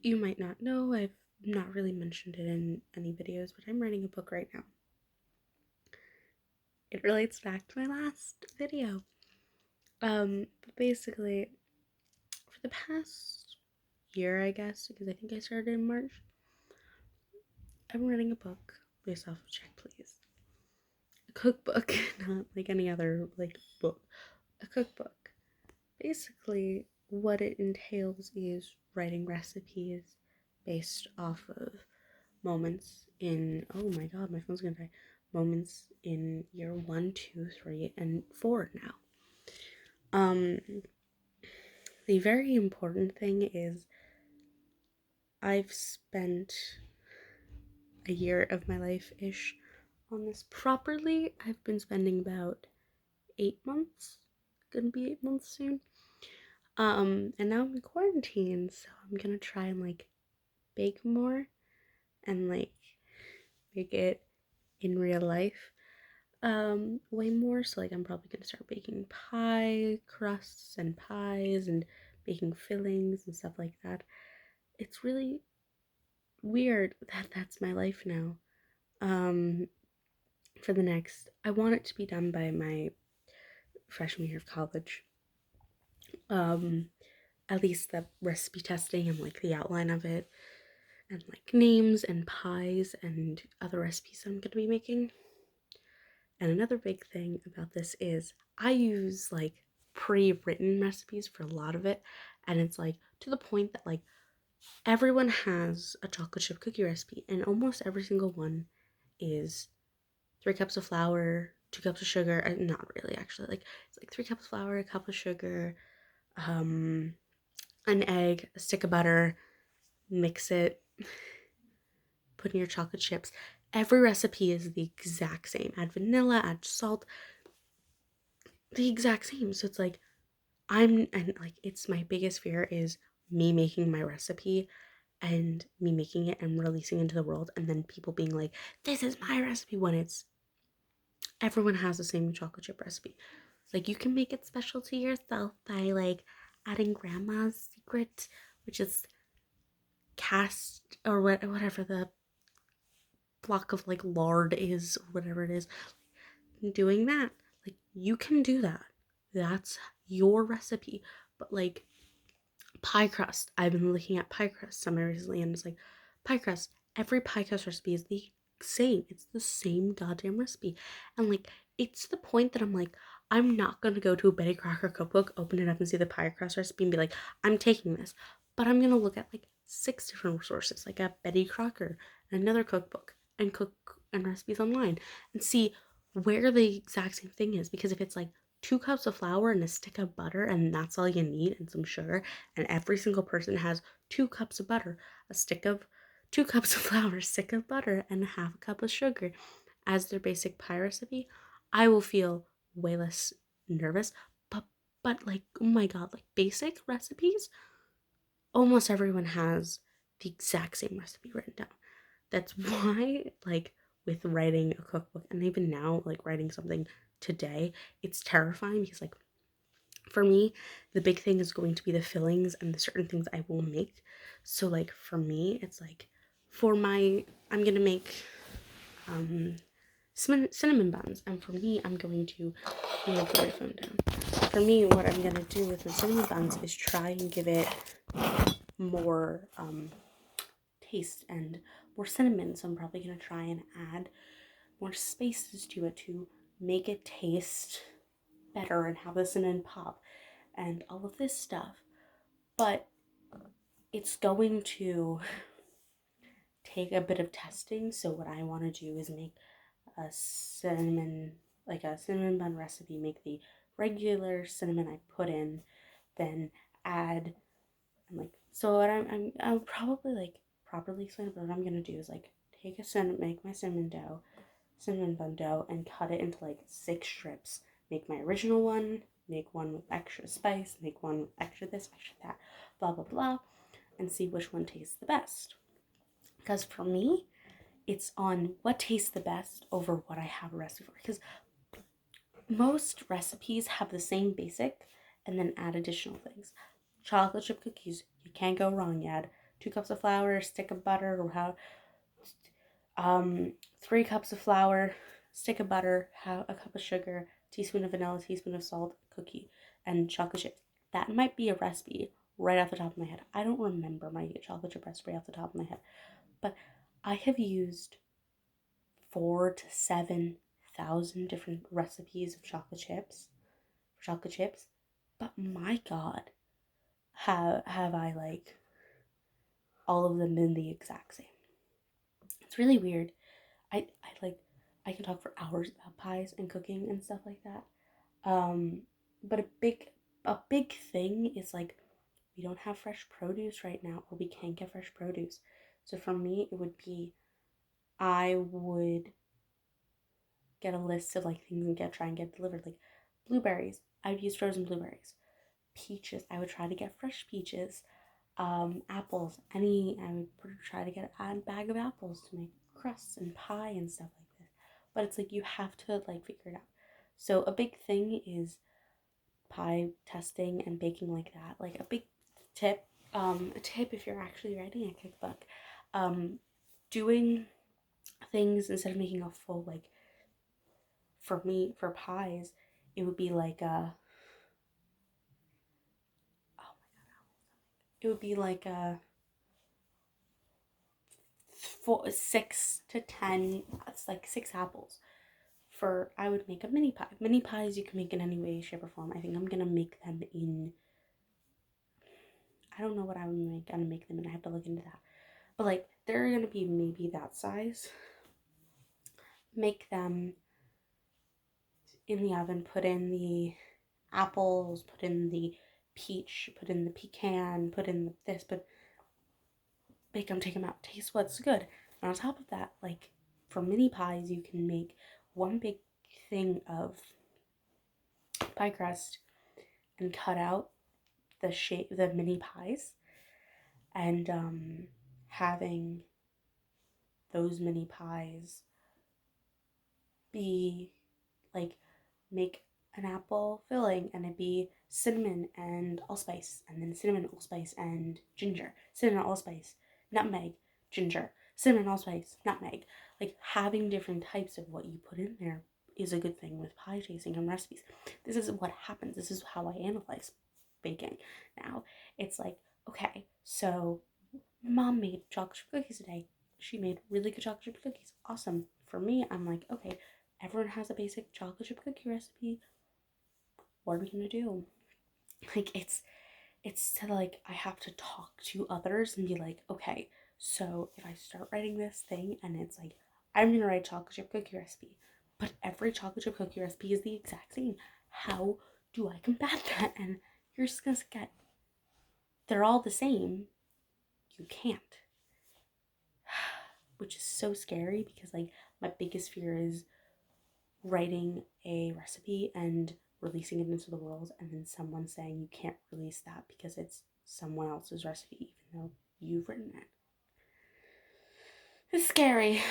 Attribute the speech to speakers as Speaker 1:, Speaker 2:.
Speaker 1: you might not know, I've not really mentioned it in any videos, but I'm writing a book right now. It relates back to my last video. But basically, for the past year, I guess, because I think I started in March, I'm writing a book based off of Check Please. A cookbook, not like any other like book. A cookbook. Basically, what it entails is writing recipes based off of moments in, oh my god, my phone's gonna die. Moments in year 1, 2, 3, and 4 now. Um, the very important thing is I've spent a year of my life ish on this properly. I've been spending about 8 months. Gonna be 8 months soon. And now I'm in quarantine, so I'm gonna try and like bake more and like make it in real life way more. So like I'm probably gonna start baking pie crusts and pies and baking fillings and stuff like that. It's really weird that that's my life now. um for the next, I want it to be done by my freshman year of college. um at least the recipe testing and like the outline of it, and like names and pies and other recipes that I'm gonna be making. And another big thing about this is I use like pre-written recipes for a lot of it, and it's like to the point that like everyone has a chocolate chip cookie recipe, and almost every single one is 3 cups of flour, 2 cups of sugar. Not really, actually. Like it's like 3 cups of flour, a cup of sugar, um, an egg, a stick of butter. Mix it. Put in your chocolate chips. Every recipe is the exact same. Add vanilla, add salt, the exact same. So it's like and like it's my biggest fear is me making my recipe and me making it and releasing into the world, and then people being like, this is my recipe, when it's everyone has the same chocolate chip recipe. Like you can make it special to yourself by like adding grandma's secret, which is cast or whatever the block of like lard is, or whatever it is. Doing that, like you can do that. That's your recipe. But like pie crust, I've been looking at pie crust somewhere recently, and it's like pie crust. Every pie crust recipe is the same. It's the same goddamn recipe, and like it's the point that I'm like, I'm not gonna go to a Betty Crocker cookbook, open it up, and see the pie crust recipe, and be like, I'm taking this. But I'm gonna look at like 6 different resources, like a Betty Crocker, another cookbook, and cook and recipes online, and see where the exact same thing is. Because if it's like 2 cups of flour and a stick of butter, and that's all you need, and some sugar, and every single person has 2 cups of butter, a stick of 2 cups of flour, a stick of butter, and a half a cup of sugar as their basic pie recipe, I will feel way less nervous. But like, oh my god, like basic recipes, almost everyone has the exact same recipe written down. That's why, like, with writing a cookbook, and even now, like writing something today, it's terrifying because like for me, the big thing is going to be the fillings and the certain things I will make. So like for me, it's like for my I'm gonna make cinnamon buns, and for me, I'm gonna put my phone down. For me, what I'm gonna do with the cinnamon buns is try and give it more taste and more cinnamon. So I'm probably gonna try and add more spices to it to make it taste better and have the cinnamon pop and all of this stuff. But it's going to take a bit of testing. So what I want to do is make a cinnamon bun recipe. Make the regular cinnamon I put in, then add and like so. What I'll probably like properly explain it. But what I'm gonna do is like make my cinnamon bun dough, and cut it into like 6 strips. Make my original one. Make one with extra spice. Make one with extra this, extra that, blah blah blah, and see which one tastes the best. Because for me, it's on what tastes the best over what I have a recipe for. Because most recipes have the same basic and then add additional things. Chocolate chip cookies, you can't go wrong. You add 2 cups of flour, stick of butter, or how 3 cups of flour, stick of butter, a cup of sugar, teaspoon of vanilla, teaspoon of salt, cookie, and chocolate chips. That might be a recipe right off the top of my head. I don't remember my chocolate chip recipe off the top of my head, but I have used 4 to 7 thousand different recipes of chocolate chips. But my God, have I like all of them been the exact same? It's really weird. I like I can talk for hours about pies and cooking and stuff like that. Um, but a big thing is like we don't have fresh produce right now, or we can't get fresh produce. So for me, it would be I would get a list of like things and try and get delivered. Like blueberries, I would use frozen blueberries. Peaches, I would try to get fresh peaches. Apples, I would try to get a bag of apples to make crusts and pie and stuff like this. But it's like you have to like figure it out. So a big thing is pie testing and baking like that. Like a big tip, a tip if you're actually writing a cookbook, um, doing things instead of making a full like for me for pies, it would be like a oh it would be like a 6 to 10. It's like 6 apples. For I would make a mini pie. Mini pies you can make in any way, shape, or form. I think I'm gonna make them in. I don't know what I'm gonna make them in. I have to look into that. But like they're gonna be maybe that size. Make them in the oven. Put in the apples. Put in the peach. Put in the pecan. Put in this. But bake them. Take them out. Taste what's good. And on top of that, like for mini pies, you can make one big thing of pie crust and cut out the mini pies, and having those mini pies be like make an apple filling, and it'd be cinnamon and allspice, and then cinnamon, allspice, and ginger, cinnamon, allspice, nutmeg, ginger, cinnamon, allspice, nutmeg. Like having different types of what you put in there is a good thing with pie tasting and recipes. This is what happens. This is how I analyze baking now. It's like, okay, so mom made chocolate chip cookies today. She made really good chocolate chip cookies. Awesome. For me, I'm like, okay, everyone has a basic chocolate chip cookie recipe. What are we gonna do? Like it's to like I have to talk to others and be like, okay, so if I start writing this thing and it's like I'm gonna write chocolate chip cookie recipe, but every chocolate chip cookie recipe is the exact same. How do I combat that? And you're just gonna get they're all the same. You can't. Which is so scary because like my biggest fear is writing a recipe and releasing it into the world and then someone saying you can't release that because it's someone else's recipe even though you've written it. It's scary.